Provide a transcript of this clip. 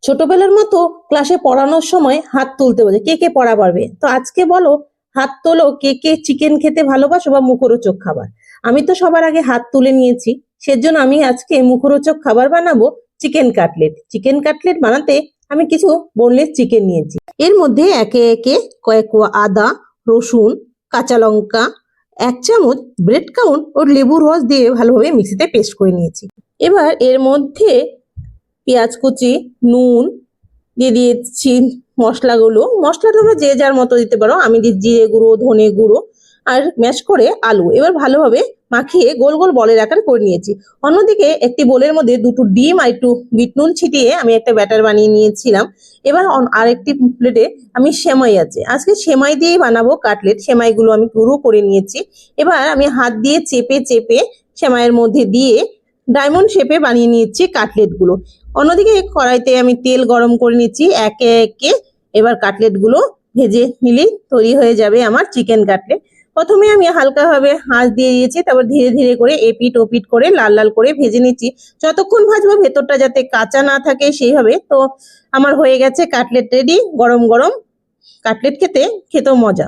ছোটবেলার মতো ক্লাসে পড়ানোর সময় হাত তুলতে বলে, কে কে পড়া পারবে? তো আজকে বলো, হাত তোলো, কে কে চিকেন খেতে ভালোবাসো বা মুখরোচক খাবার। আমি তো সবার আগে হাত তুলে নিয়েছি। সেজন্য আমি আজকে মুখরোচক খাবার বানাবো চিকেন কাটলেট। চিকেন কাটলেট বানাতে আমি কিছু বোনলেস চিকেন নিয়েছি। এর মধ্যে একে একে কয়েক কোয়া আদা, রসুন, কাঁচা লঙ্কা, 1 চামচ ব্রেড ক্রাম্ব ও লেবুর রস দিয়ে ভালোভাবে মিক্সিতে পেস্ট করে নিয়েছি। এবার এর মধ্যে পেঁয়াজ কুচি, নুন দিয়ে দিয়েছি। মশলা তোমরা যে যার মতো দিতে পারো। আমি দিই জিরে গুঁড়ো, ধনে গুঁড়ো আর ম্যাশ করে আলু। এবার ভালোভাবে মাখিয়ে গোল গোল বলের আকার করে নিয়েছি। অন্যদিকে একটি বোলের মধ্যে 2টো ডিম আর একটু বিট নুন ছিটিয়ে আমি একটা ব্যাটার বানিয়ে নিয়েছিলাম। এবার আরেকটি প্লেটে আমি সেমাই আছে, আজকে সেমাই দিয়েই বানাবো কাটলেট। সেমাইগুলো আমি পুরো করে নিয়েছি। এবার আমি হাত দিয়ে চেপে চেপে সেমাইয়ের মধ্যে দিয়ে ডায়মন্ড শেপে বানিয়ে নিয়েছি কাটলেট গুলো। অন্যদিকে কড়াইতে আমি তেল গরম করে নিচ্ছি একে একে। এবার কাটলেট গুলো ভেজে নিলেই তৈরি হয়ে যাবে আমার চিকেন কাটলেট। প্রথমে আমি হালকাভাবে আঁচ দিয়ে দিয়েছি, তারপর ধীরে ধীরে করে এপিট ওপিট করে লাল লাল করে ভেজে নিচ্ছি। যতক্ষণ ভাজবো ভেতরটা যাতে কাঁচা না থাকে সেইভাবে। তো আমার হয়ে গেছে কাটলেট রেডি। গরম গরম কাটলেট খেতেও মজা।